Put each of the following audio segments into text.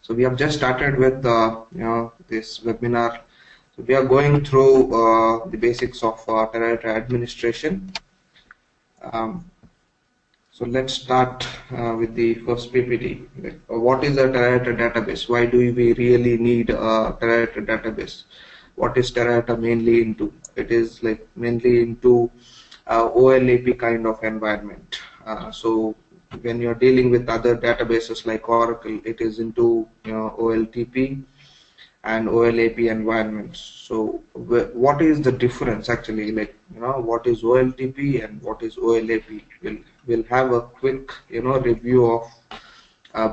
So we have just started with this webinar. So we are going through the basics of Teradata administration. So let's start with the first PPT. What is a Teradata database? Why do we really need a Teradata database? What is Teradata mainly into? It is like mainly into OLAP kind of environment. So when you're dealing with other databases like Oracle, it is into OLTP and OLAP environments. So what is the difference actually? Like what is OLTP and what is OLAP? We'll have a quick review of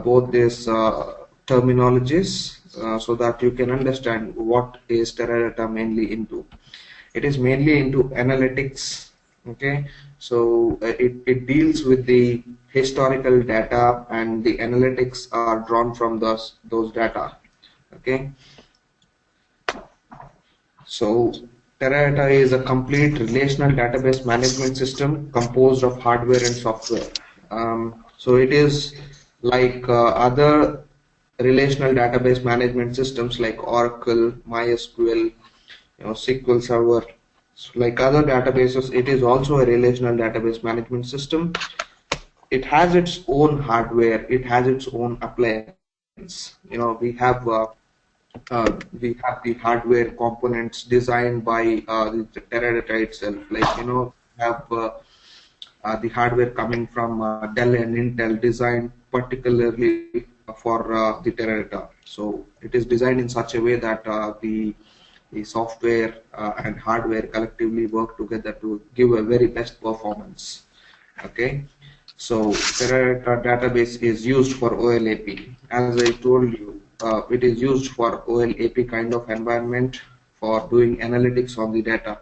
both these terminologies so that you can understand what is Teradata mainly into. It is mainly into analytics. Okay, so it deals with the historical data, and the analytics are drawn from those data. Okay, so Teradata is a complete relational database management system composed of hardware and software. So it is like other relational database management systems like Oracle, MySQL, SQL Server. So like other databases, it is also a relational database management system. It has its own hardware. It has its own appliance. We have the hardware components designed by the Teradata itself. Like have the hardware coming from Dell and Intel, designed particularly for the Teradata. So it is designed in such a way that the software and hardware collectively work together to give a very best performance. Okay, so Teradata database is used for OLAP. As I told you, it is used for OLAP kind of environment for doing analytics on the data.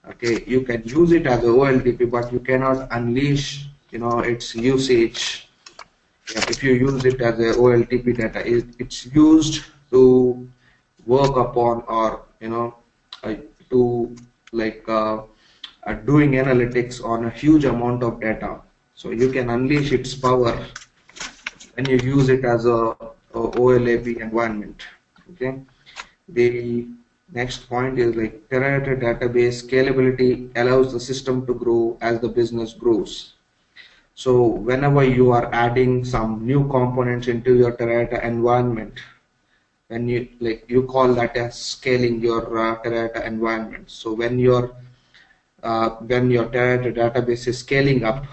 Okay, you can use it as a OLTP, but you cannot unleash its usage. If you use it as a OLTP data, it's used to work upon, or to like doing analytics on a huge amount of data. So you can unleash its power when you use it as a OLAP environment. Okay, the next point is like Teradata database scalability allows the system to grow as the business grows. So whenever you are adding some new components into your Teradata environment, when you call that as scaling your Teradata environment. So when your Teradata database is scaling up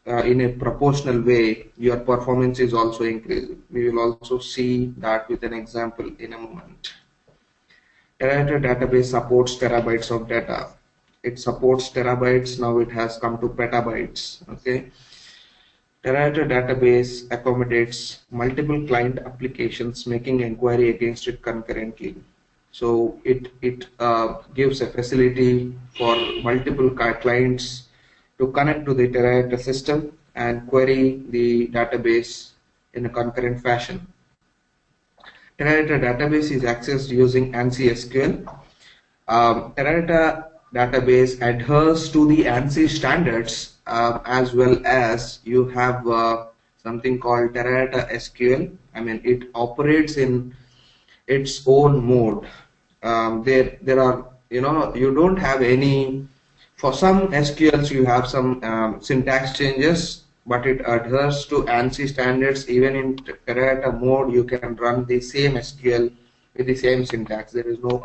in a proportional way, your performance is also increasing. We will also see that with an example in a moment. Teradata database supports terabytes of data. It supports terabytes. Now it has come to petabytes. Okay. Teradata database accommodates multiple client applications, making inquiry against it concurrently. So it gives a facility for multiple clients to connect to the Teradata system and query the database in a concurrent fashion. Teradata database is accessed using ANSI SQL. Teradata database adheres to the ANSI standards, as well as you have something called Teradata SQL. I mean, it operates in its own mode. There are, you don't have any, for some SQLs you have some syntax changes, but it adheres to ANSI standards. Even in Teradata mode, you can run the same SQL with the same syntax. There is no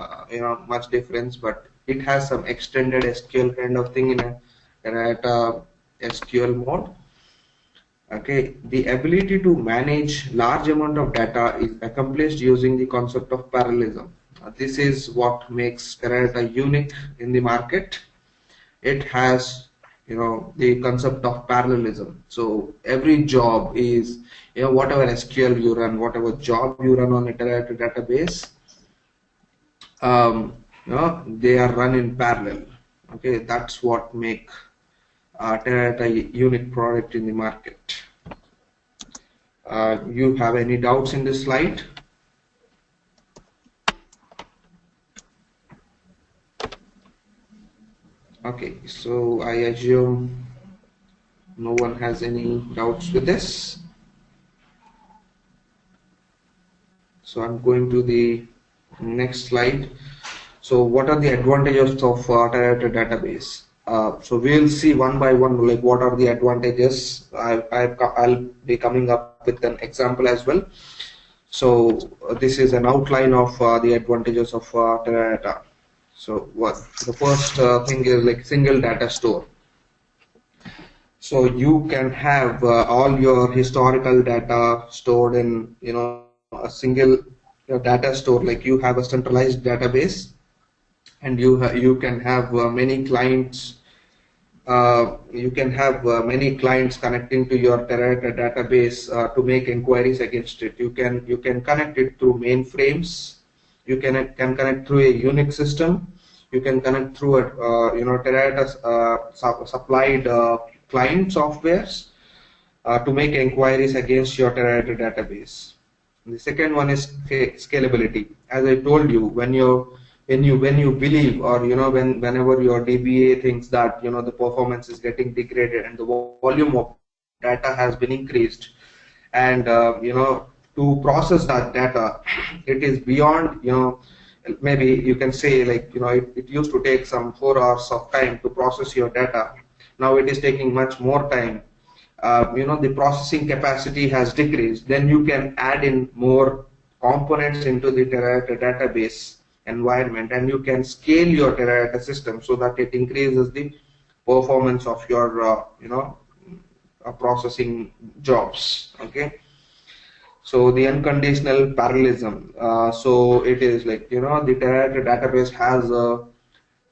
much difference, but it has some extended SQL kind of thing in a Teradata SQL mode. Okay, the ability to manage large amount of data is accomplished using the concept of parallelism. This is what makes Teradata unique in the market. It has the concept of parallelism. So every job is, whatever SQL you run, whatever job you run on a Teradata database, they are run in parallel. Okay, that's what make Teradata a unique product in the market. You have any doubts in this slide? Okay, so I assume no one has any doubts with this. So I'm going to the next slide. So what are the advantages of Teradata database? So we'll see one by one, like what are the advantages. I'll be coming up with an example as well. So this is an outline of the advantages of Teradata. So what the first thing is like single data store. So you can have all your historical data stored in a single data store. Like you have a centralized database, and you can have many clients. You can have many clients connecting to your Teradata database to make inquiries against it. You can connect it through mainframes. You can connect through a Unix system. You can connect through a Teradata supplied client softwares to make inquiries against your Teradata database. The second one is scalability. As I told you, when you believe, or whenever your DBA thinks that the performance is getting degraded and the volume of data has been increased, and to process that data, it is beyond, maybe you can say, like it used to take some 4 hours of time to process your data. Now it is taking much more time. The processing capacity has decreased. Then you can add in more components into the Teradata database environment, and you can scale your Teradata system so that it increases the performance of your processing jobs. Okay. So the unconditional parallelism. So it is like the Teradata database has a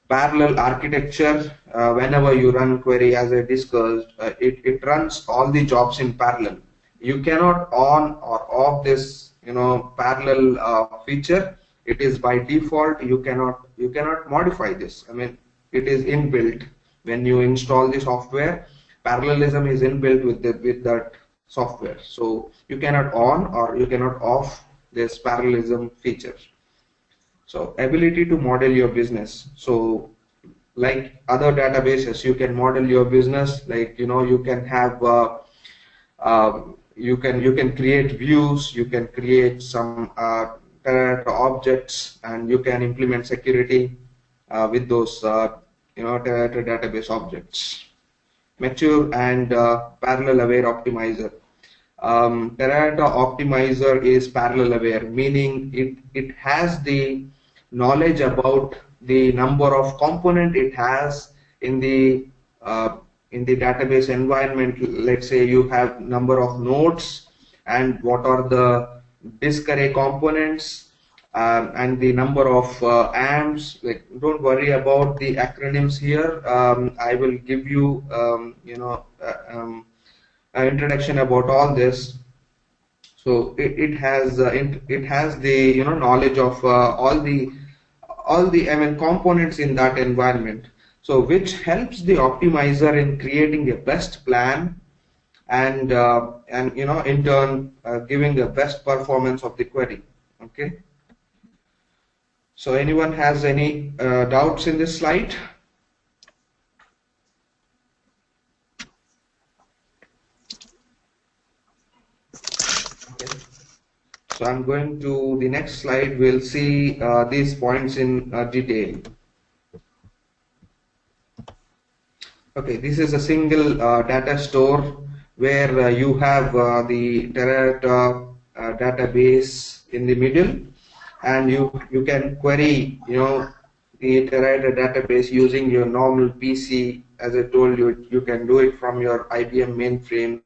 parallel architecture. Whenever you run query, as I discussed, it runs all the jobs in parallel. You cannot on or off this parallel feature. It is by default. You cannot modify this. I mean, it is inbuilt. When you install the software, parallelism is inbuilt with that software. So you cannot on or you cannot off this parallelism feature. So ability to model your business. So like other databases, you can model your business. Like you can have you can create views, you can create some Teradata objects, and you can implement security with those Teradata database objects. Mature and parallel aware optimizer. Teradata optimizer is parallel aware, meaning it has the knowledge about the number of component it has in the database environment. Let's say you have number of nodes, and what are the disk array components, and the number of amps. Like, don't worry about the acronyms here. I will give you an introduction about all this. So it has the knowledge of all the components in that environment. So which helps the optimizer in creating a best plan, and in turn giving the best performance of the query. Okay. So anyone has any doubts in this slide? So I'm going to the next slide. We'll see these points in detail. Okay, this is a single data store where you have the Teradata database in the middle, and you can query the Teradata database using your normal PC. As I told you, you can do it from your IBM mainframes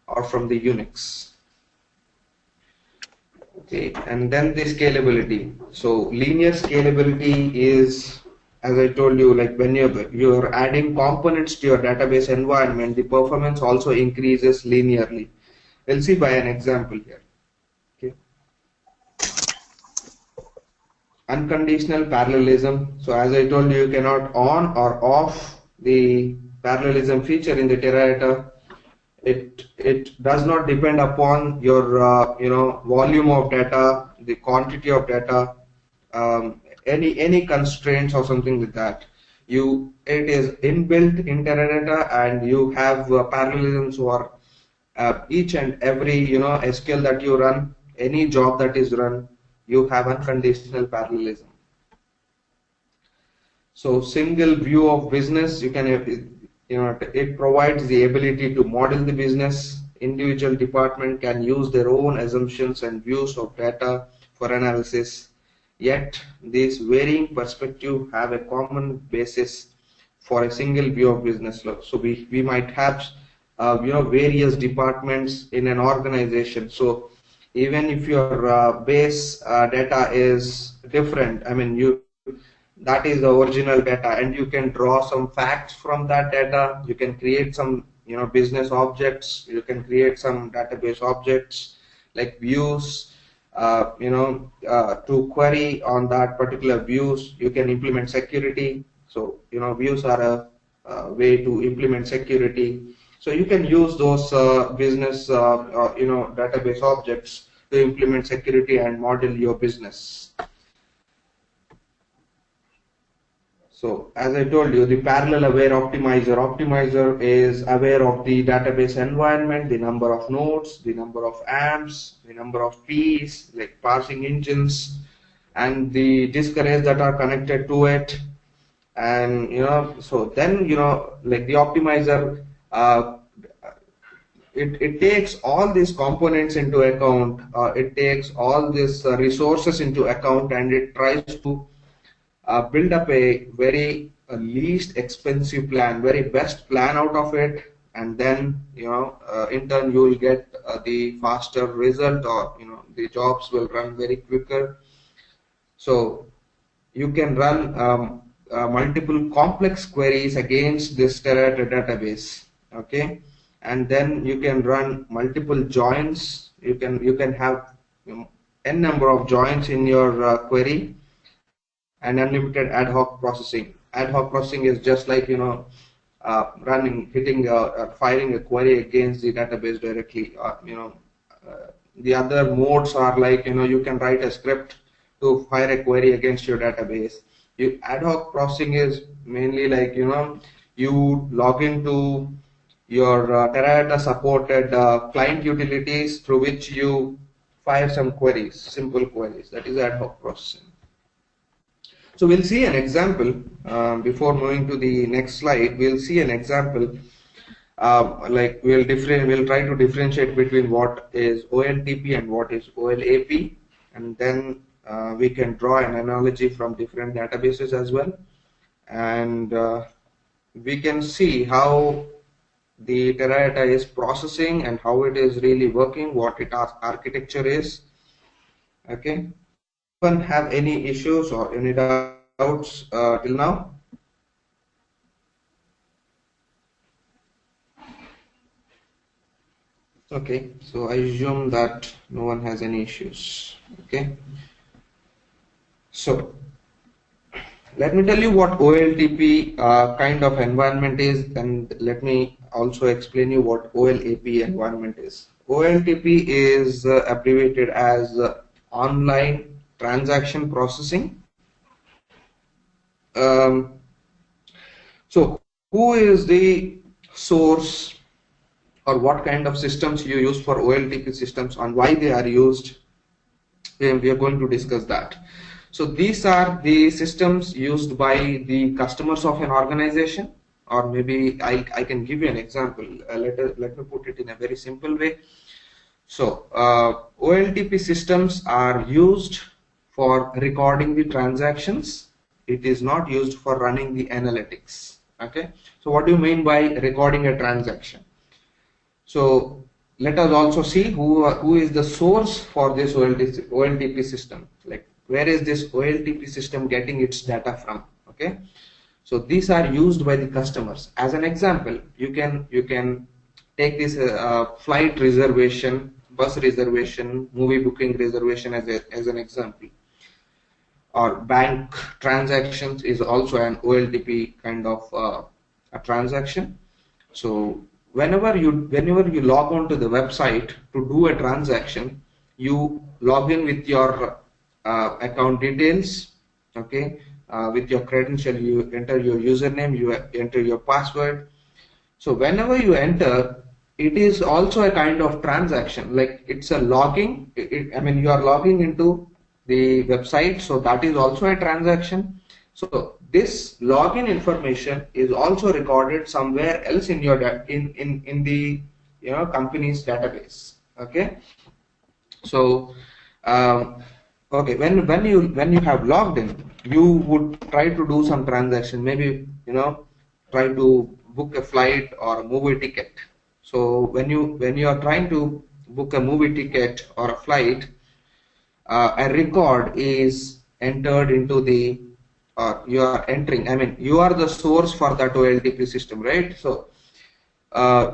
or from the Unix. Okay, and then the scalability. So linear scalability is, as I told you, like when you're adding components to your database environment, the performance also increases linearly. We'll see by an example here. Okay. Unconditional parallelism. So as I told you, you cannot on or off the parallelism feature in the Teradata. It does not depend upon your volume of data, the quantity of data, any constraints or something like that. It is inbuilt in Teradata, and you have parallelisms for each and every SQL that you run. any job that is run, you have unconditional parallelism. So single view of business, you can, it provides the ability to model the business. Individual department can use their own assumptions and views of data for analysis. Yet these varying perspectives have a common basis for a single view of business. So we might have various departments in an organization. So even if your base data is different, I mean, that is the original data, and you can draw some facts from that data. You can create some business objects, you can create some database objects like views, to query on that particular views. You can implement security. So views are a way to implement security. So you can use those business database objects to implement security and model your business. So as I told you, the parallel aware optimizer is aware of the database environment, the number of nodes, the number of amps, the number of Ps, like parsing engines, and the disk arrays that are connected to it. And so then like the optimizer, it takes all these components into account, it takes all these resources into account, and it tries to build up a very least expensive plan, very best plan out of it, and then in turn you will get the faster result, or the jobs will run very quicker. So you can run multiple complex queries against this Teradata database, okay, and then you can run multiple joins. You can have n number of joins in your query, and unlimited ad hoc processing. Ad hoc processing is just like firing a query against the database directly. The other modes are like you can write a script to fire a query against your database. Ad hoc processing is mainly like you log into your Teradata supported client utilities through which you fire some queries, simple queries. That is ad hoc processing. So we'll see an example before moving to the next slide. We'll see an example. Like we'll try to differentiate between what is OLTP and what is OLAP, and then we can draw an analogy from different databases as well, and we can see how the Teradata is processing and how it is really working, what its architecture is. Okay. Anyone have any issues or any doubts till now? Okay, so I assume that no one has any issues. Okay, so let me tell you what OLTP kind of environment is, and let me also explain you what OLAP environment is. OLTP is abbreviated as online transaction processing. So who is the source, or what kind of systems you use for OLTP systems and why they are used? We are going to discuss that. So these are the systems used by the customers of an organization, or maybe I can give you an example. Let me put it in a very simple way. So OLTP systems are used for recording the transactions. It is not used for running the analytics. Okay, so what do you mean by recording a transaction? So let us also see who is the source for this OLTP system. Like, where is this OLTP system getting its data from? Okay, so these are used by the customers. As an example, you can take this flight reservation, bus reservation, movie booking reservation as an example. Or bank transactions is also an OLTP kind of a transaction. So whenever you log on to the website to do a transaction, you log in with your account details. Okay, with your credential, you enter your username, you enter your password. So whenever you enter, it is also a kind of transaction, like it's a logging. I mean, you are logging into the website, so that is also a transaction. So this login information is also recorded somewhere else in your in the company's database. Okay, so okay, when you have logged in, you would try to do some transaction, maybe try to book a flight or a movie ticket. So when you are trying to book a movie ticket or a flight, a record is entered into the, you are entering, I mean, you are the source for that OLTP system, right? So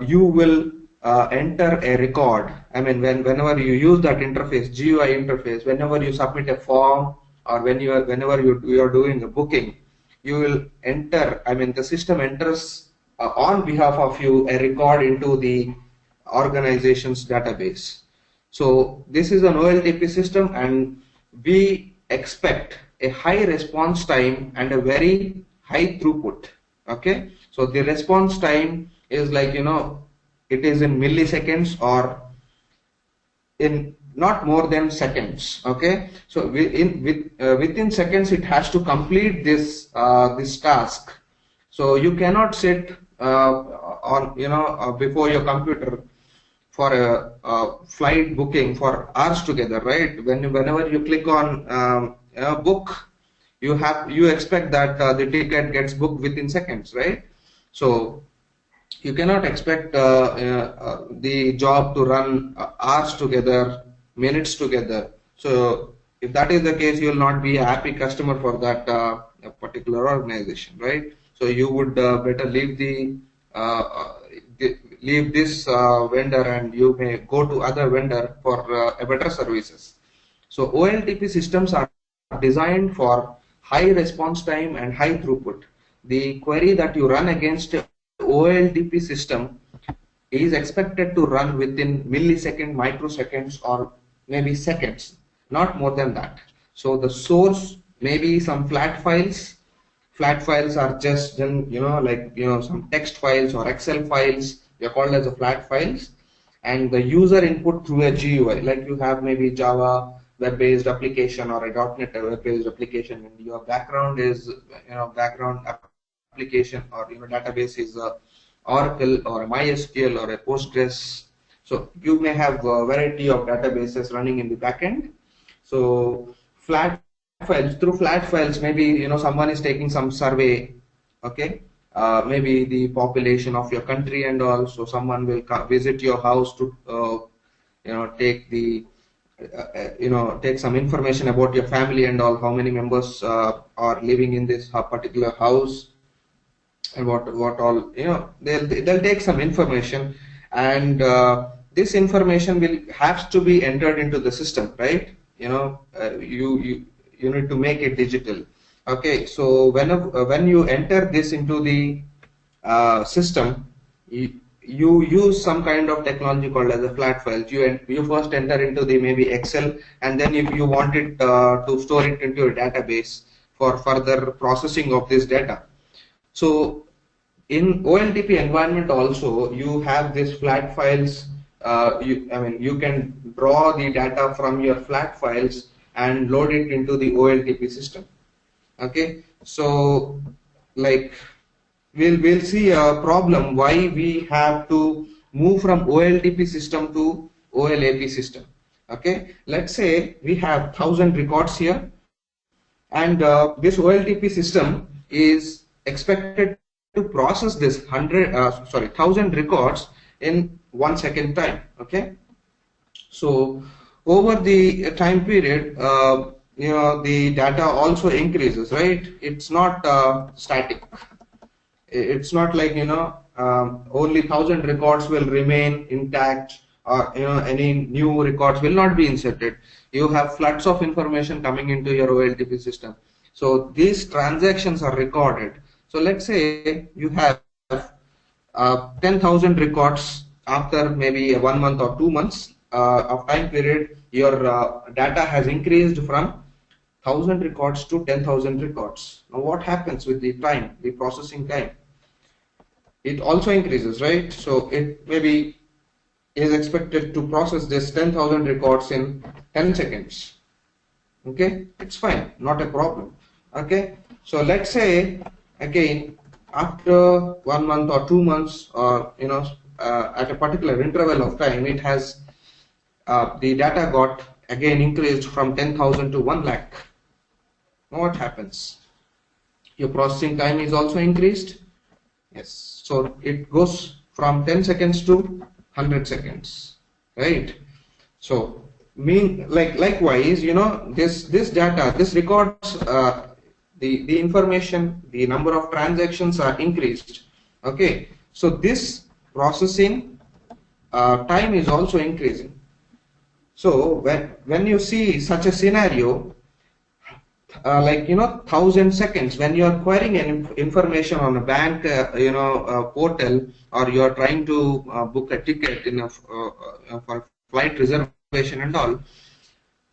you will enter a record. I mean, whenever you use that interface, GUI interface, whenever you submit a form, or whenever you are doing a booking, you will enter. I mean, the system enters on behalf of you a record into the organization's database. So this is an OLTP system, and we expect a high response time and a very high throughput. Okay, so the response time is like, it is in milliseconds or in not more than seconds. Okay, so within seconds it has to complete this task. So you cannot sit on before your computer for a flight booking for hours together, right? Whenever you click on book, you expect that the ticket gets booked within seconds, right? So you cannot expect the job to run hours together, minutes together. So if that is the case, you will not be a happy customer for that particular organization, right? So you would better leave this vendor, and you may go to other vendor for a better services. So OLTP systems are designed for high response time and high throughput. The query that you run against a OLTP system is expected to run within millisecond, microseconds, or maybe seconds, not more than that. So the source may be some flat files. Flat files are just some text files or Excel files. They're called as a flat files, and the user input through a GUI, like you have maybe Java web-based application or a .NET web-based application, and your background is background application, or database is Oracle or a MySQL or a Postgres. So you may have a variety of databases running in the backend. So flat files, through flat files, maybe someone is taking some survey. Okay, maybe the population of your country and all. So someone will visit your house to take the take some information about your family and all, how many members are living in this particular house, and what all, they'll take some information, and this information will have to be entered into the system, right? You need to make it digital. Okay, so when you enter this into the system, you use some kind of technology called as a flat files. You first enter into the maybe Excel, and then if you want it to store it into your database for further processing of this data. So in OLTP environment also, you have this flat files. You can draw the data from your flat files and load it into the OLTP system. Okay, so like we'll see a problem why we have to move from OLTP system to OLAP system. Okay, let's say we have 1,000 records here, and this OLTP system is expected to process this 1,000 records in 1 second time. Okay, so over the time period, the data also increases, right? It's not static. It's not like only 1,000 records will remain intact, or any new records will not be inserted. You have floods of information coming into your OLTP system. So these transactions are recorded. So let's say you have 10,000 records after maybe 1 month or 2 months of time period. Your data has increased from 1,000 records to 10,000 records. Now what happens with the time, the processing time? It also increases, right? So it maybe is expected to process this 10,000 records in 10 seconds. Okay, it's fine, not a problem. Okay, so let's say again after 1 month or 2 months, or at a particular interval of time, it has the data got again increased from 10,000 to 1 lakh. What happens? Your processing time is also increased. Yes, so it goes from 10 seconds to 100 seconds, right? So likewise, this data, this records, the information, the number of transactions are increased. Okay, so this processing time is also increasing. So when you see such a scenario, 1,000 seconds, when you are querying an information on a bank portal, or you are trying to book a ticket for flight reservation and all,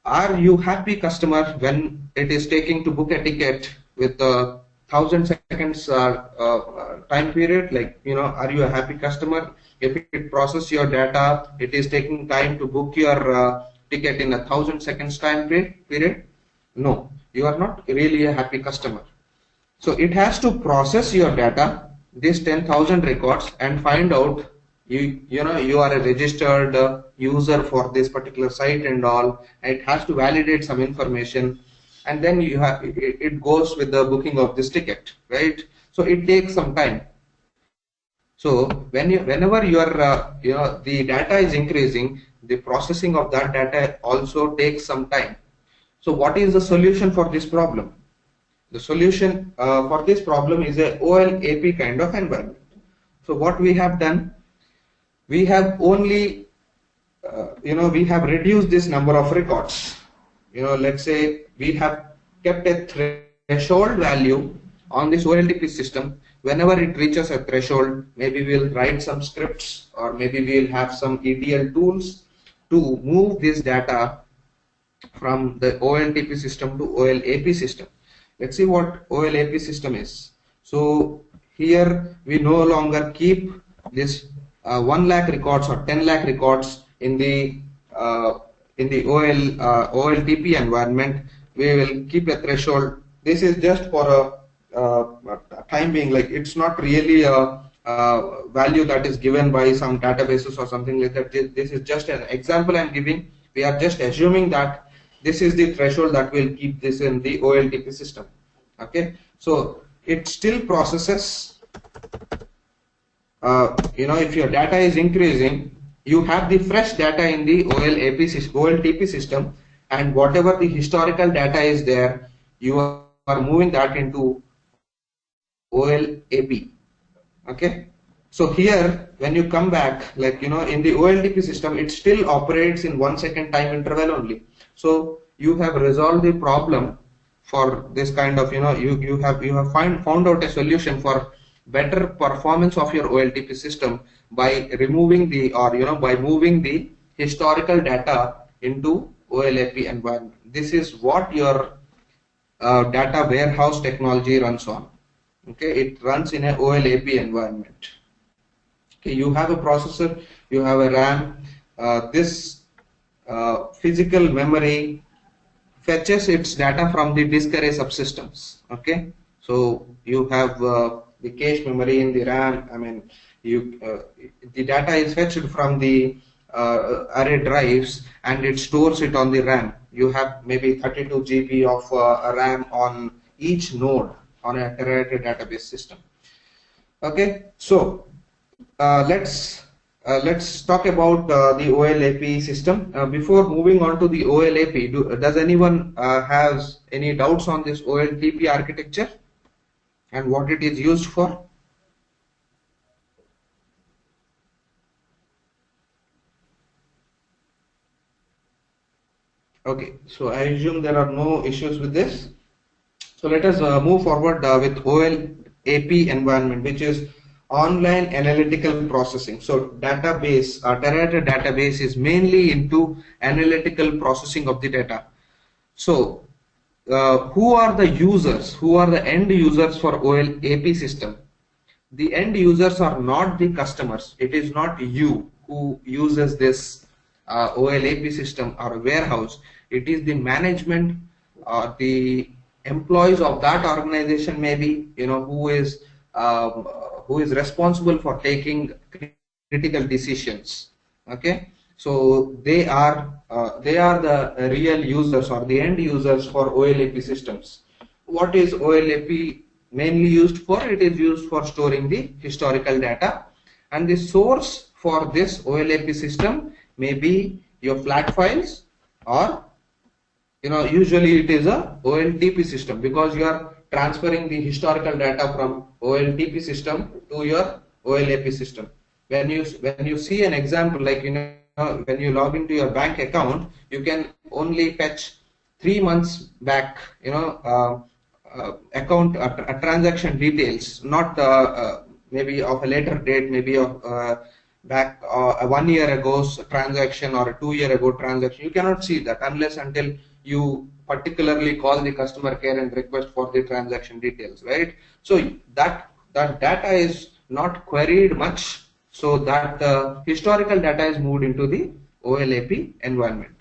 are you happy customer when it is taking to book a ticket with 1,000 seconds time period? Are you a happy customer if it process your data, it is taking time to book your ticket in 1,000 seconds time period? No, you are not really a happy customer. So it has to process your data, this 10,000 records, and find out you are a registered user for this particular site and all. It has to validate some information, and then it goes with the booking of this ticket, right? So it takes some time. So whenever the data is increasing, the processing of that data also takes some time. So what is the solution for this problem? The solution for this problem is a OLAP kind of environment. So what we have done, we have only we have reduced this number of records. Let's say we have kept a threshold value on this OLTP system. Whenever it reaches a threshold, maybe we'll write some scripts, or maybe we'll have some ETL tools to move this data from the OLTP system to OLAP system. Let's see what OLAP system is. So here we no longer keep this 1 lakh records or 10 lakh records in the OLTP environment. We will keep a threshold. This is just for a time being, like it's not really a value that is given by some databases or something like that. This is just an example I'm giving. We are just assuming that this is the threshold that will keep this in the OLTP system. Okay, so it still processes. If your data is increasing, you have the fresh data in the OLTP system, and whatever the historical data is there, you are moving that into OLAP. Okay, so here when you come back, in the OLTP system, it still operates in 1 second time interval only. So you have resolved the problem for this kind of, you have found out a solution for better performance of your OLTP system by removing by moving the historical data into OLAP environment. This is what your data warehouse technology runs on. Okay, it runs in a OLAP environment. Okay, you have a processor, you have a RAM. This physical memory fetches its data from the disk array subsystems. Okay, so you have the cache memory in the RAM. I mean, the data is fetched from the array drives, and it stores it on the RAM. You have maybe 32 GB of RAM on each node on a Teradata database system. Okay, so let's talk about the OLAP system. Before moving on to the OLAP, does anyone has any doubts on this OLTP architecture and what it is used for? Okay, so I assume there are no issues with this. So let us move forward with OLAP environment, which is online analytical processing. So database, Teradata database is mainly into analytical processing of the data. So who are the users? Who are the end users for OLAP system? The end users are not the customers. It is not you who uses this OLAP system or warehouse. It is the management or the employees of that organization, maybe, who is responsible for taking critical decisions. Okay, so they are the real users or the end users for OLAP systems. What is OLAP mainly used for? It is used for storing the historical data, and the source for this OLAP system may be your flat files, or usually it is a OLTP system, because you are transferring the historical data from OLTP system to your OLAP system. When you see an example, like when you log into your bank account, you can only fetch 3 months back account transaction details, not maybe of a later date, maybe of back a 1 year ago's transaction or a 2 year ago transaction. You cannot see that unless until you particularly call the customer care and request for the transaction details, right? So that data is not queried much, so that historical data is moved into the OLAP environment.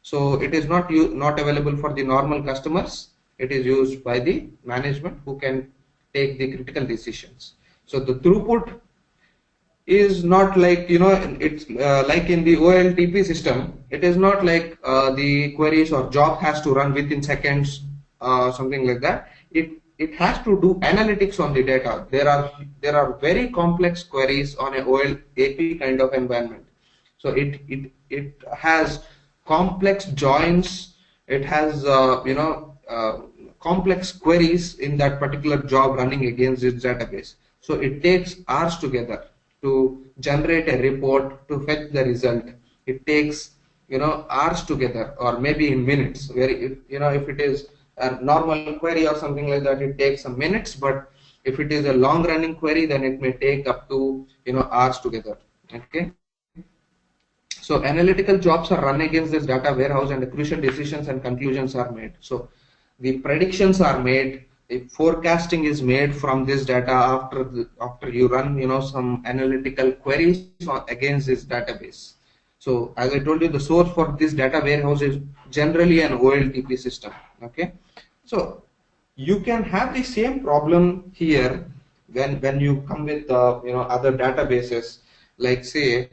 So it is not available for the normal customers. It is used by the management who can take the critical decisions. So the throughput is not like, it's like in the OLTP system, it is not like the queries or job has to run within seconds, something like that. It has to do analytics on the data. There are very complex queries on a OLAP kind of environment. So it has complex joins. It has complex queries in that particular job running against its database. So it takes hours together to generate a report, to fetch the result. It takes hours together, or maybe in minutes. Where if it is a normal query or something like that, it takes some minutes. But if it is a long running query, then it may take up to hours together. Okay. So analytical jobs are run against this data warehouse, and the crucial decisions and conclusions are made. So the predictions are made, the forecasting is made from this data after you run some analytical queries against this database. So as I told you, the source for this data warehouse is generally an OLTP system. Okay, so you can have the same problem here when you come with other databases, like say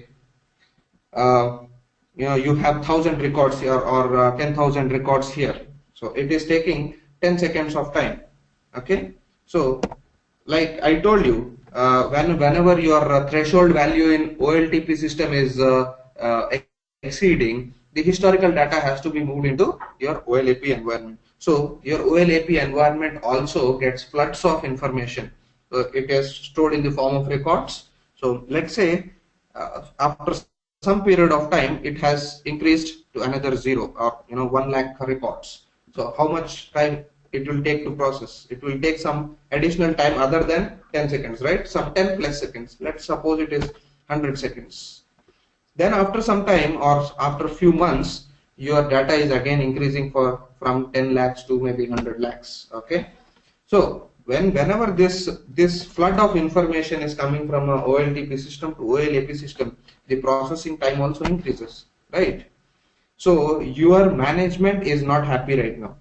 you have 1,000 records here, or 10,000 records here. So it is taking 10 seconds of time. Okay, so like I told you, whenever your threshold value in OLTP system is exceeding, the historical data has to be moved into your OLAP environment. So your OLAP environment also gets floods of information. So it is stored in the form of records. So let's say after some period of time, it has increased to another 0, or 1 lakh records. So how much time it will take to process? It will take some additional time other than 10 seconds, right? Some 10 plus seconds. Let's suppose it is 100 seconds. Then after some time, or after a few months, your data is again increasing from 10 lakhs to maybe 100 lakhs. Okay, so whenever this flood of information is coming from a OLTP system to OLAP system, the processing time also increases, right? So your management is not happy right now.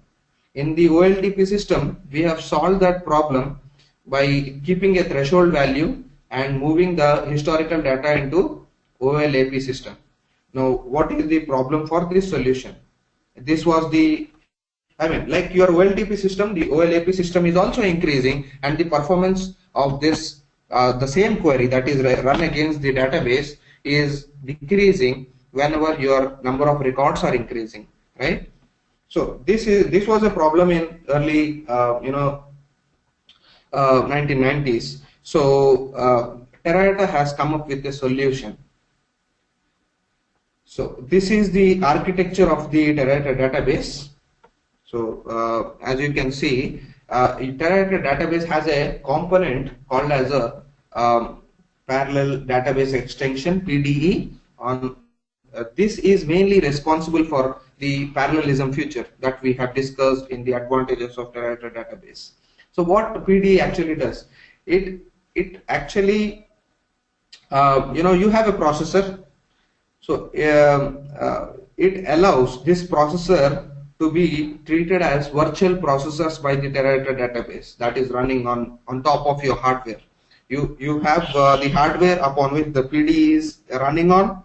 In the OLTP system, we have solved that problem by keeping a threshold value and moving the historical data into OLAP system. Now, what is the problem for this solution? This was like your OLTP system, the OLAP system is also increasing, and the performance of this, the same query that is run against the database, is decreasing whenever your number of records are increasing, right? So this was a problem in early 1990s. So Teradata has come up with a solution. So this is the architecture of the Teradata database. So as you can see, Teradata database has a component called as a parallel database extension, PDE. This is mainly responsible for the parallelism feature that we have discussed in the advantages of Teradata database. So what PDE actually does, it actually you have a processor, So it allows this processor to be treated as virtual processors by the Teradata database that is running on top of your hardware. You have the hardware upon which the PDE is running on,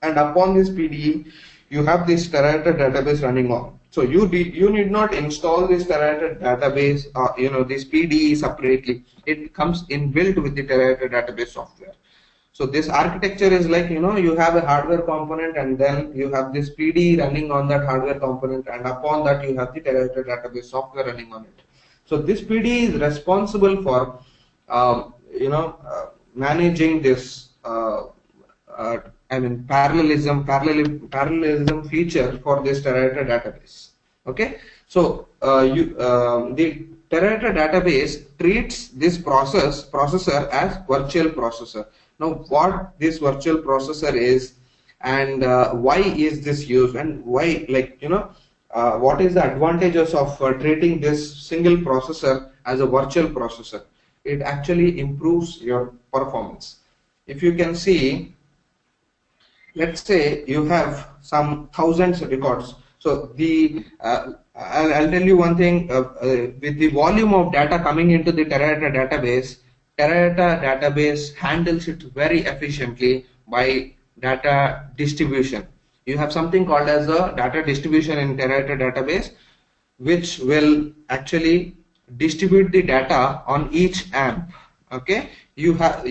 and upon this PDE you have this Teradata database running on. So you need not install this Teradata database, this PDE separately. It comes inbuilt with the Teradata database software. So this architecture is like, you have a hardware component, and then you have this PD running on that hardware component, and upon that you have the Teradata database software running on it. So this PD is responsible for, managing this, parallelism feature for this Teradata database. Okay, so the Teradata database treats this processor as virtual processor. Now, what this virtual processor is, and why is this used, and why, what is the advantages of treating this single processor as a virtual processor? It actually improves your performance. If you can see, let's say you have some thousands of records. So I'll tell you one thing, with the volume of data coming into the Teradata database handles it very efficiently by data distribution. You have something called as a data distribution in Teradata database, which will actually distribute the data on each AMP. Okay, you have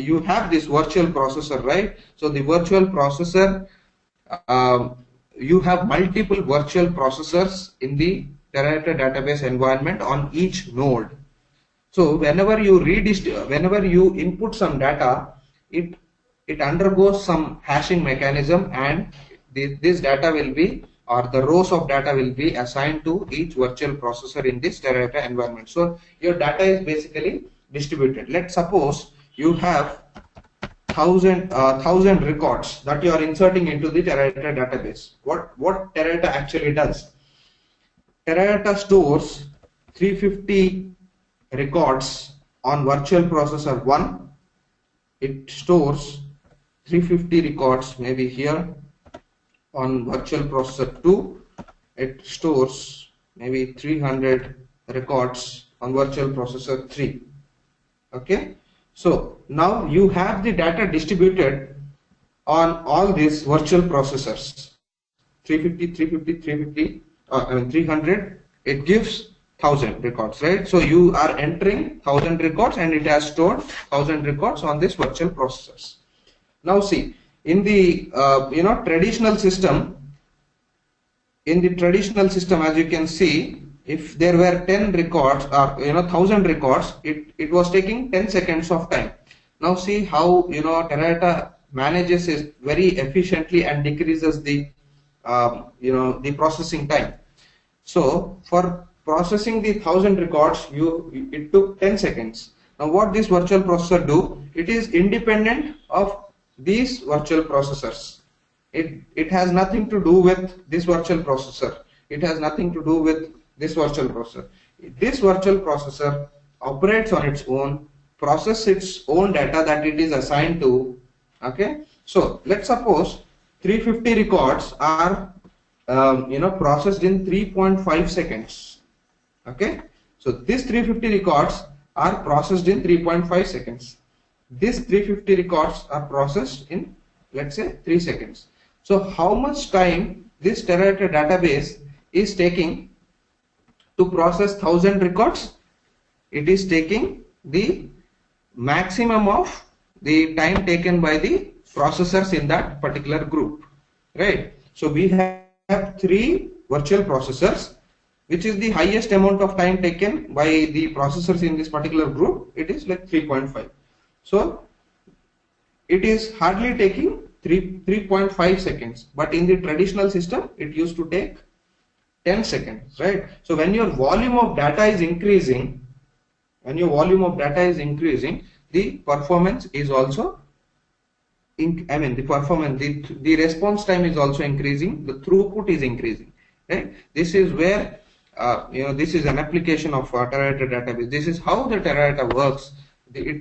this virtual processor, right? So the virtual processor, you have multiple virtual processors in the Teradata database environment on each node. So whenever you input some data, it undergoes some hashing mechanism, and this data will be, or the rows of data will be assigned to each virtual processor in this Teradata environment. So your data is basically distributed. Let's suppose you have 1,000 records that you are inserting into the Teradata database. What Teradata actually does? Teradata stores 350 records on virtual processor 1. It stores 350 records maybe here on virtual processor 2. It stores maybe 300 records on virtual processor 3. Okay, so now you have the data distributed on all these virtual processors, 300. It gives 1,000 records, right? So you are entering 1,000 records, and it has stored 1,000 records on this virtual processors. Now see, in the traditional system, as you can see, if there were 10 records or 1,000 records, it was taking 10 seconds of time. Now see how Teradata manages it very efficiently and decreases the the processing time. So for processing the 1,000 records, it took 10 seconds. Now what this virtual processor do? It is independent of these virtual processors. It has nothing to do with this virtual processor. It has nothing to do with this virtual processor. This virtual processor operates on its own, processes its own data that it is assigned to. Okay, so let's suppose 350 records are processed in 3.5 seconds. Okay, so these 350 records are processed in 3.5 seconds. These 350 records are processed in, let's say, 3 seconds. So how much time this Teradata database is taking to process 1,000 records? It is taking the maximum of the time taken by the processors in that particular group, right? So we have 3 virtual processors, which is the highest amount of time taken by the processors in this particular group. It is like 3.5. So it is hardly taking 3.5 seconds, but in the traditional system it used to take 10 seconds, right? So when your volume of data is increasing, the performance is also the response time is also increasing, the throughput is increasing, right? This is where this is an application of Teradata database. This is how the Teradata works,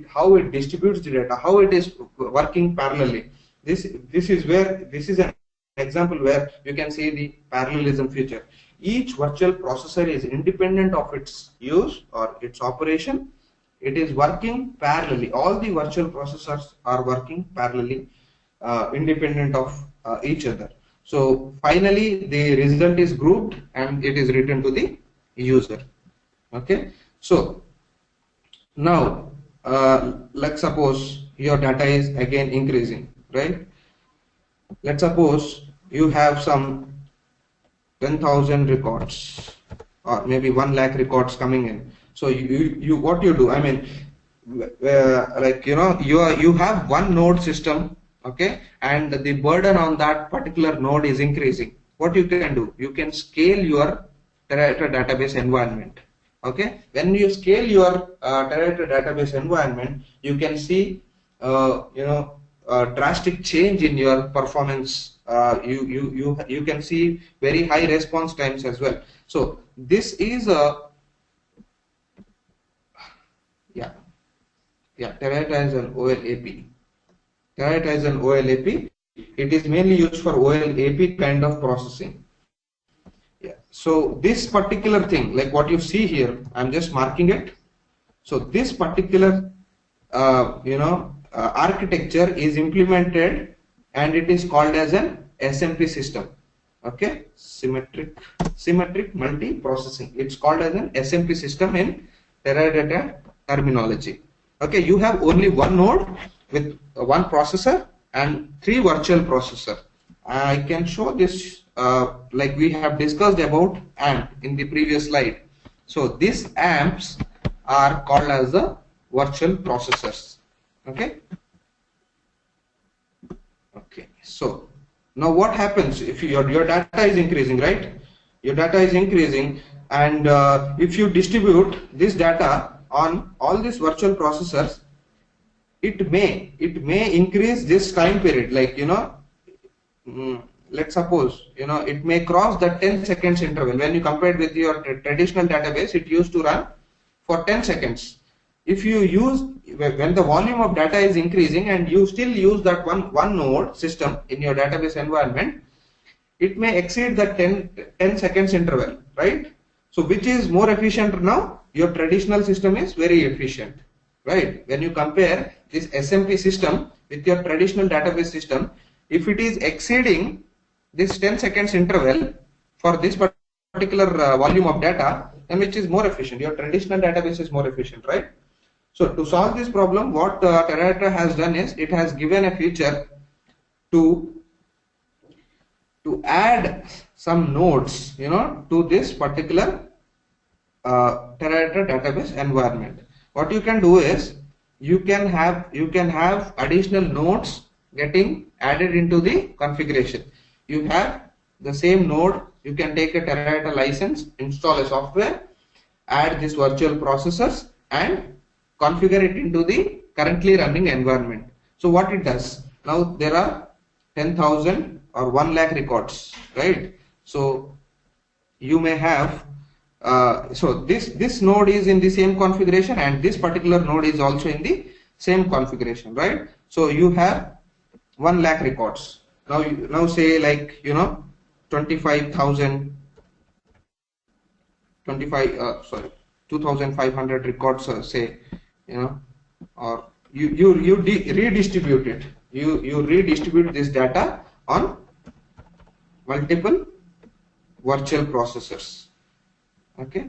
how it distributes the data, how it is working parallelly. this is an example where you can see the parallelism feature. Each virtual processor is independent of its use or its operation. It is working parallelly. All the virtual processors are working parallelly, independent of each other. So finally, the result is grouped and it is written to the user. Okay. So now, let's suppose your data is again increasing, right? Let's suppose you have some 10,000 records or maybe 1 lakh records coming in. So you what you do, I mean, like, you know, you have one node system, okay, and the burden on that particular node is increasing. What you can do, you can scale your Teradata database environment. Okay, when you scale your Teradata database environment, you can see drastic change in your performance. You can see very high response times as well. So this is a Teradata is an OLAP. Teradata is an OLAP. It is mainly used for OLAP kind of processing. Yeah. So this particular thing, like what you see here, I'm just marking it. So this particular architecture is implemented and it is called as an SMP system. Okay, symmetric multi-processing. It's called as an SMP system in Teradata terminology. Okay, you have only one node with one processor and 3 virtual processor. I can show this like we have discussed about AMP in the previous slide. So these AMPs are called as the virtual processors. Okay. Okay. So now what happens if your data is increasing, right? Your data is increasing, and if you distribute this data on all these virtual processors, it may increase this time period, like, you know, let's suppose, you know, it may cross the 10 seconds interval. When you compare it with your traditional database, it used to run for 10 seconds. If you use, when the volume of data is increasing and you still use that one node system in your database environment, it may exceed the 10 seconds interval, right? So which is more efficient now? Your traditional system is very efficient, right? When you compare this SMP system with your traditional database system, if it is exceeding this 10 seconds interval for this particular volume of data, then which is more efficient? Your traditional database is more efficient, right? So to solve this problem, what Teradata has done is it has given a feature to add some nodes, you know, to this particular Teradata database environment. What you can do is you can have additional nodes getting added into the configuration. You have the same node, you can take a Teradata license, install a software, add these virtual processors and configure it into the currently running environment. So what it does, now there are 10,000 or 1 lakh records, right? So you may have so this node is in the same configuration and this particular node is also in the same configuration, right? So you have 1 lakh records. Now say, like, you know, 2,500 records, say, you know, or you redistribute it. You redistribute this data on multiple virtual processors. Okay.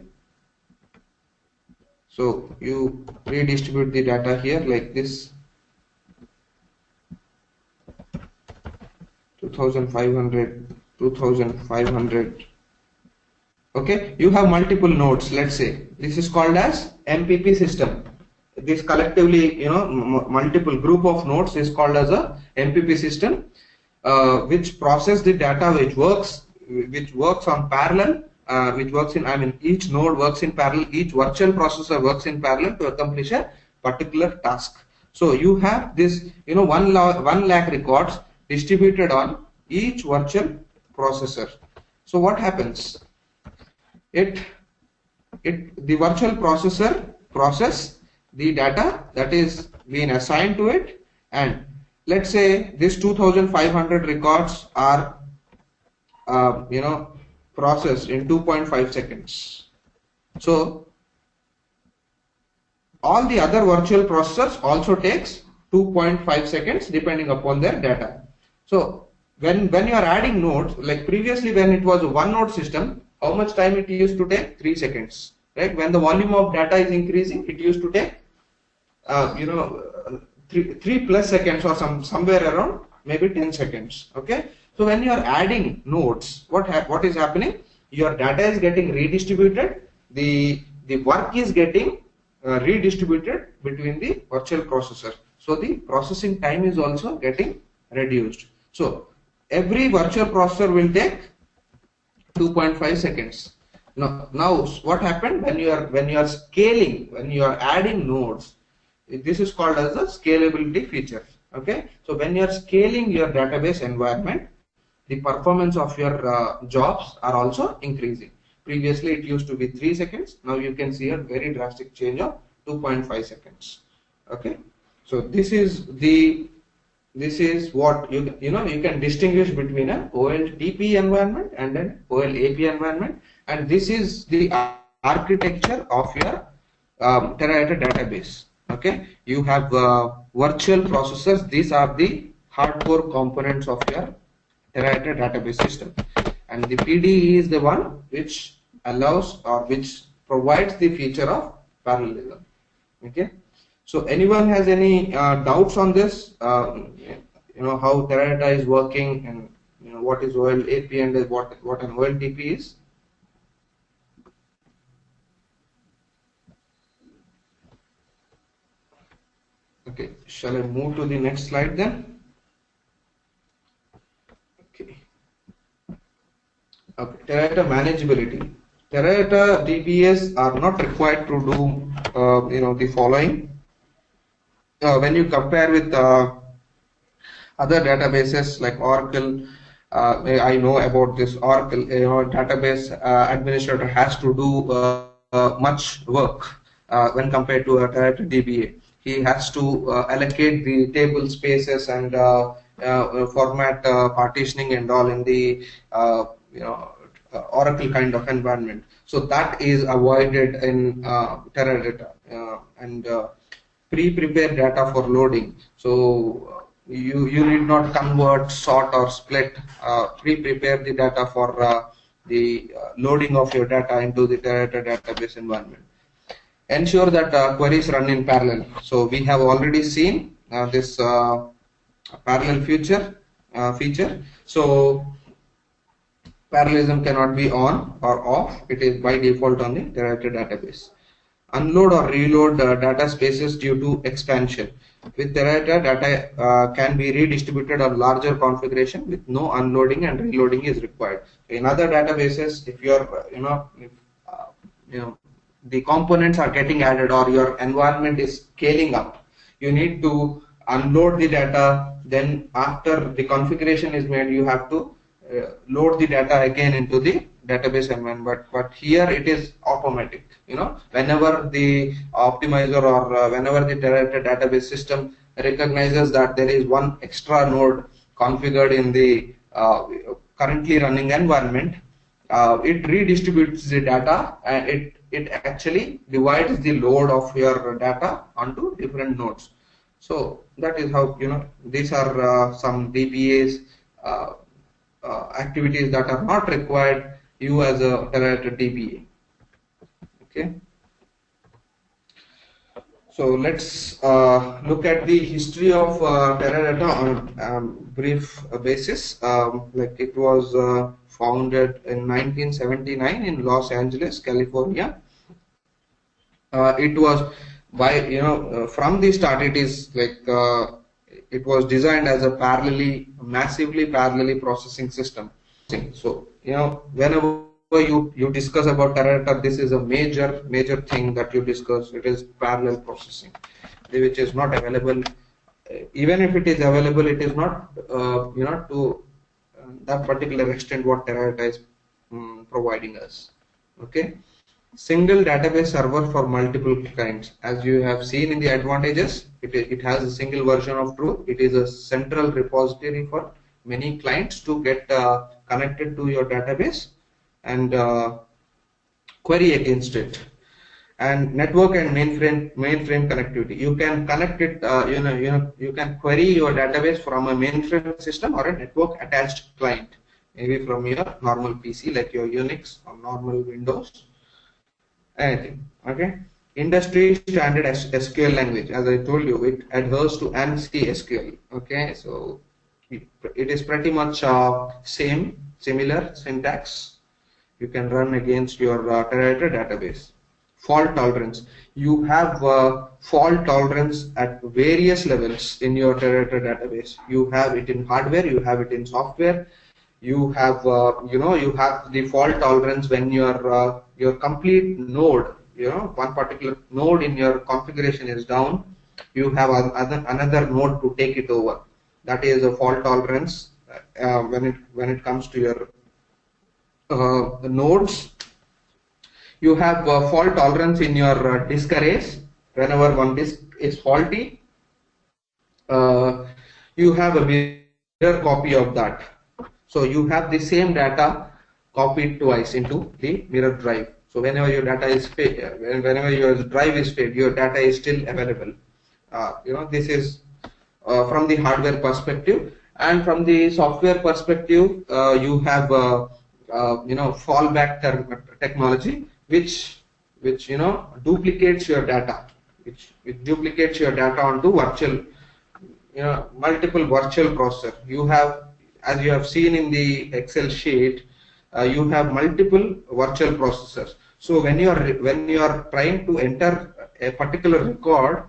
So you redistribute the data here like this. 2,500. Okay, you have multiple nodes. Let's say this is called as MPP system. This collectively, you know, multiple group of nodes is called as a MPP system, which process the data, which works on parallel, which works in, I mean, each node works in parallel, each virtual processor works in parallel to accomplish a particular task. So you have this, you know, 1 lakh records distributed on each virtual processor. So what happens? The virtual processor process the data that is being assigned to it, and let's say this 2500 records are processed in 2.5 seconds. So all the other virtual processors also takes 2.5 seconds depending upon their data. So when you are adding nodes, like previously when it was a one node system, how much time it used to take? 3 seconds, right? When the volume of data is increasing, it used to take uh, you know uh, 3 plus seconds, or somewhere around maybe 10 seconds. Okay, so when you are adding nodes, what is happening? Your data is getting redistributed, the work is getting redistributed between the virtual processor, so the processing time is also getting reduced. So every virtual processor will take 2.5 seconds. Now what happened when you are scaling, when you are adding nodes? This is called as the scalability feature. Okay, so when you are scaling your database environment, the performance of your jobs are also increasing. Previously it used to be 3 seconds. Now you can see a very drastic change of 2.5 seconds. Okay, so this is what you can distinguish between an OLTP environment and an OLAP environment, and this is the architecture of your Teradata database. Okay, you have virtual processors. These are the hardcore components of your Teradata database system, and the PDE is the one which allows or which provides the feature of parallelism. Okay, so anyone has any doubts on this? How Teradata is working, and what is OLAP and what an OLTP is? Okay, shall I move to the next slide then? Okay. Okay, Teradata manageability. Teradata DBAs are not required to do the following. When you compare with other databases like Oracle, I know about this Oracle. Database administrator has to do much work when compared to a Teradata DBA. He has to allocate the table spaces and format partitioning and all in the Oracle kind of environment. So that is avoided in Teradata, and pre-prepare data for loading. So you need not convert, sort, or split. Pre-prepare the data for the loading of your data into the Teradata database environment. Ensure that queries run in parallel. So we have already seen this parallel feature. So parallelism cannot be on or off. It is by default on the Teradata database. Unload or reload data spaces due to expansion. With Teradata, data can be redistributed on larger configuration with no unloading and reloading is required. In other databases, if you're the components are getting added or your environment is scaling up, you need to unload the data. Then after the configuration is made, you have to load the data again into the database environment. But here it is automatic. Whenever the optimizer or whenever the Teradata database system recognizes that there is one extra node configured in the currently running environment, it redistributes the data, and it actually divides the load of your data onto different nodes. So that is how these are some DBAs activities that are not required you as a Teradata DBA. Okay. So let's look at the history of Teradata on a brief basis. Like it was founded in 1979 in Los Angeles, California. It was by from the start it is like it was designed as a massively parallelly processing system. So whenever you discuss about Teradata, this is a major thing that you discuss. It is parallel processing, which is not available. Even if it is available, it is not to that particular extent what Teradata is providing us. Okay. Single database server for multiple clients. As you have seen in the advantages, it has a single version of truth. It is a central repository for many clients to get connected to your database and query against it. And network and mainframe connectivity. You can connect it. You can query your database from a mainframe system or a network attached client, maybe from your normal PC like your Unix or normal Windows, anything. Okay. Industry standard SQL language. As I told you, it adheres to ANSI SQL. Okay, so it is pretty much similar syntax. You can run against your Teradata database. Fault tolerance. You have fault tolerance at various levels in your Teradata database. You have it in hardware, you have it in software. You have you have the fault tolerance when your complete node, one particular node in your configuration is down. You have another node to take it over. That is a fault tolerance when it comes to your nodes. You have fault tolerance in your disk arrays. Whenever one disk is faulty, uh, you have a mirror copy of that. So you have the same data copied twice into the mirror drive. So whenever your data is failed, whenever your drive is failed, your data is still available. This is from the hardware perspective, and from the software perspective, you have fallback technology, which duplicates your data, which duplicates your data onto virtual, multiple virtual processor. You have, as you have seen in the Excel sheet, you have multiple virtual processors. So when you are trying to enter a particular record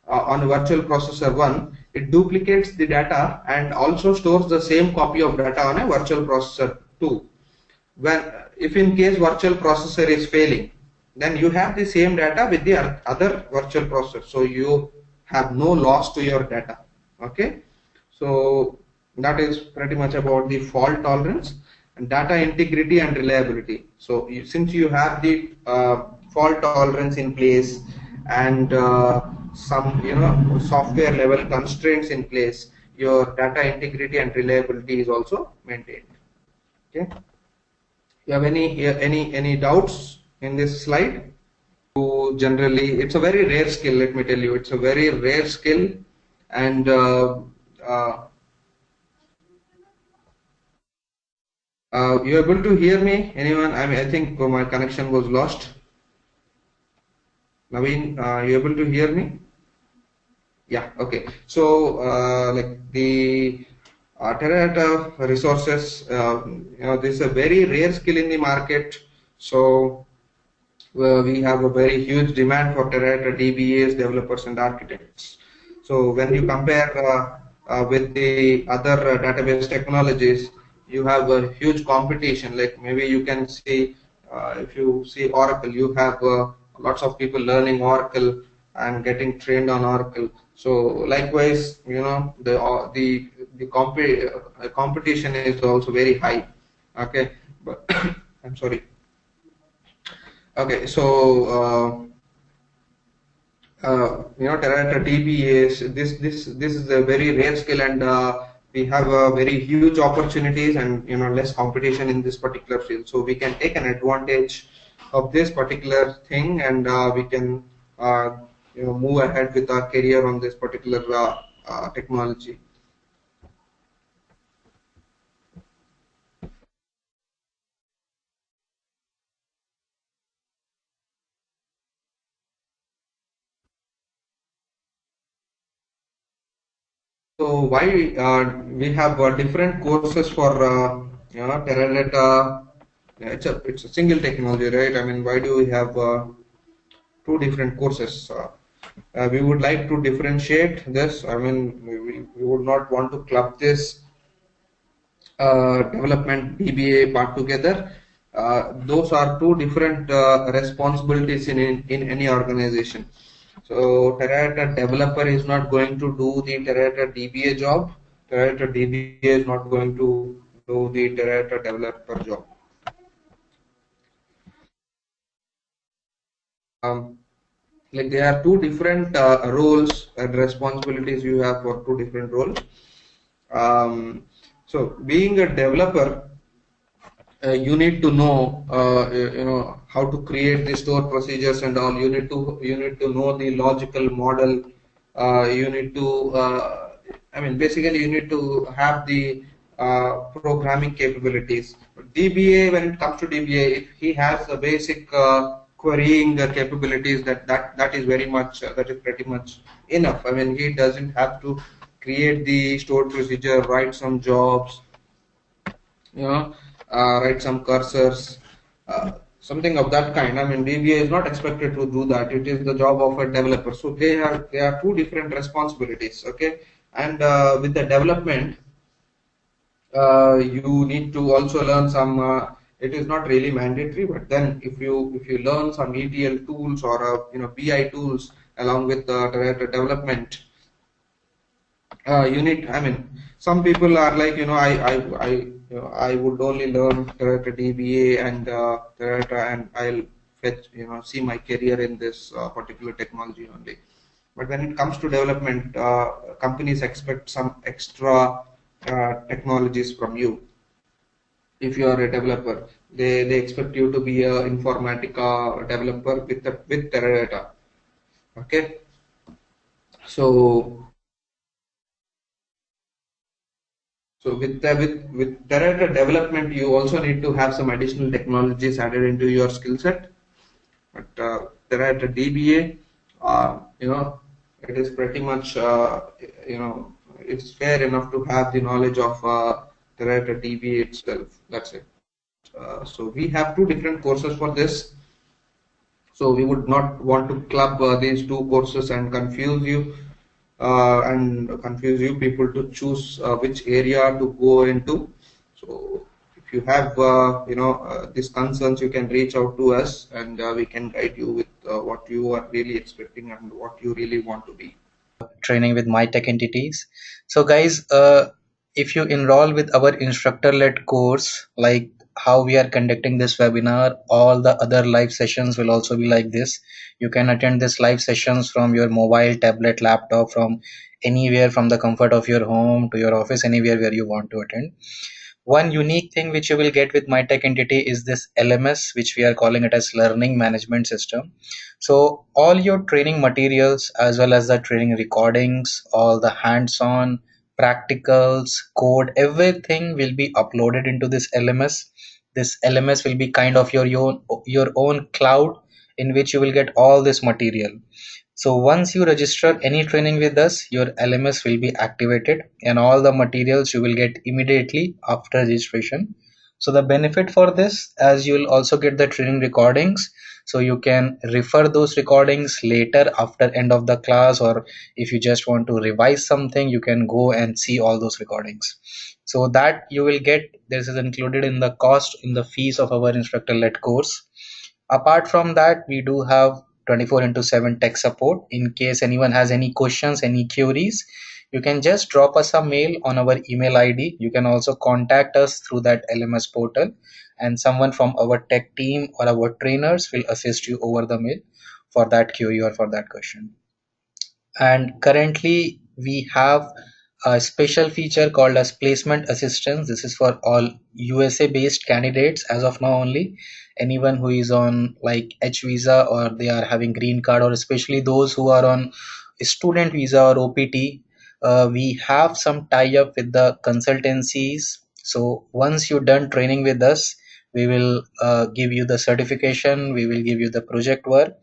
on virtual processor 1, it duplicates the data and also stores the same copy of data on a virtual processor 2. If in case virtual processor is failing, then you have the same data with the other virtual processor, so you have no loss to your data. Okay, so that is pretty much about the fault tolerance and data integrity and reliability. So since you have the fault tolerance in place and some software level constraints in place, your data integrity and reliability is also maintained. Okay, you have any doubts in this slide? So generally, it's a very rare skill. Let me tell you, it's a very rare skill, and uh, you able to hear me? Anyone? I mean, I think my connection was lost. Naveen, you able to hear me? Yeah. Okay. So, like the Teradata resources, this is a very rare skill in the market. So, we have a very huge demand for Teradata DBAs, developers, and architects. So, when you compare with the other database technologies, you have a huge competition. Like maybe you can see, if you see Oracle, you have lots of people learning Oracle and getting trained on Oracle. So likewise, the competition is also very high. Okay, but I'm sorry. Okay, so Teradata DBAs. This is a very rare skill, and we have very huge opportunities and less competition in this particular field. So we can take an advantage of this particular thing, and we can move ahead with our career on this particular technology. So why we have different courses for Teradata? It's a single technology, right? I mean, why do we have two different courses? We would like to differentiate this. I mean, we would not want to club this development DBA part together. Those are two different responsibilities in any organization. So Teradata developer is not going to do the Teradata DBA job. Teradata DBA is not going to do the Teradata developer job. um, like there are two different roles and responsibilities you have for two different roles. Um, so being a developer, you need to know how to create the store procedures and all. You need to know the logical model. You need to I mean basically you need to have the programming capabilities. DBA, when it comes to DBA, if he has a basic querying capabilities, that is very much that is pretty much enough. I mean, he doesn't have to create the stored procedure, write some jobs, you know, write some cursors, something of that kind. I mean, DBA is not expected to do that. It is the job of a developer. So they are two different responsibilities. Okay, and with the development, you need to also learn some. It is not really mandatory, but then if you learn some ETL tools or BI tools along with the development, you need, I mean, some people are like, I would only learn Teradata DBA and Teradata, and I'll fetch, see my career in this particular technology only. But when it comes to development, companies expect some extra technologies from you. If you are a developer, they expect you to be a informatica developer with Teradata. Okay, so with Teradata development, you also need to have some additional technologies added into your skill set. But Teradata DBA, it is pretty much it's fair enough to have the knowledge of Teradata DBA itself. That's it. So we have two different courses for this. So we would not want to club these two courses and confuse you people to choose which area to go into. So if you have these concerns, you can reach out to us, and we can guide you with what you are really expecting and what you really want to be. Training with my tech entities. So guys, if you enroll with our instructor led course, like how we are conducting this webinar, all the other live sessions will also be like this. You can attend this live sessions from your mobile, tablet, laptop, from anywhere, from the comfort of your home to your office, anywhere where you want to attend. One unique thing which you will get with myTechEntity is this LMS, which we are calling it as Learning Management System. So all your training materials as well as the training recordings, all the hands-on practicals, code, everything will be uploaded into this LMS. This LMS will be kind of your own cloud in which you will get all this material. So once you register any training with us, your LMS will be activated and all the materials you will get immediately after registration. So the benefit for this, as you will also get the training recordings, so you can refer those recordings later after end of the class, or if you just want to revise something, you can go and see all those recordings. So that you will get, this is included in the cost, in the fees of our instructor led course. Apart from that, we do have 24 into 7 tech support. In case anyone has any questions, any queries, you can just drop us a mail on our email ID. You can also contact us through that LMS portal, and someone from our tech team or our trainers will assist you over the mail for that query or for that question. And currently we have a special feature called as placement assistance. This is for all USA based candidates as of now only. Anyone who is on like H visa, or they are having green card, or especially those who are on student visa or OPT, we have some tie up with the consultancies. So once you're done training with us, we will give you the certification, we will give you the project work,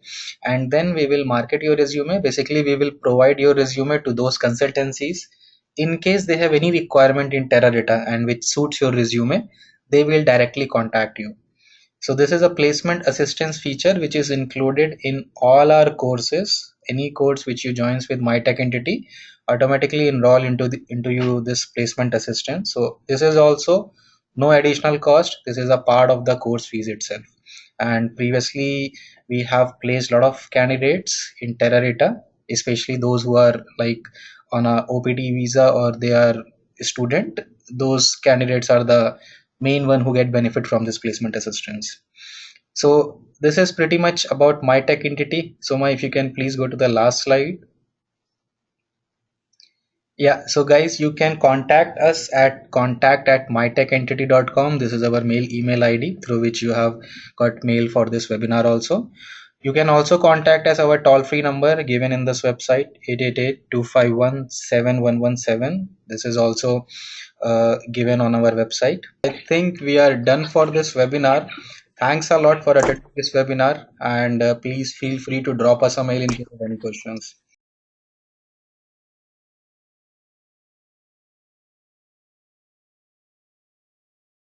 and then we will market your resume. Basically, we will provide your resume to those consultancies. In case they have any requirement in Teradata and which suits your resume, they will directly contact you. So this is a placement assistance feature which is included in all our courses. Any course which you joins with myTechEntity automatically enroll into you this placement assistance. So this is also no additional cost. This is a part of the course fees itself. And previously we have placed a lot of candidates in Teradata, especially those who are like on a OPT visa or they are a student. Those candidates are the main one who get benefit from this placement assistance. So this is pretty much about my tech entity. So if you can please go to the last slide. Yeah, so guys, you can contact us at contact@mytechentity.com. This is our mail email ID through which you have got mail for this webinar also. You can also contact us our toll-free number given in this website, 888-251-7117. This is also given on our website. I think we are done for this webinar. Thanks a lot for attending this webinar, and please feel free to drop us a mail in case of any questions.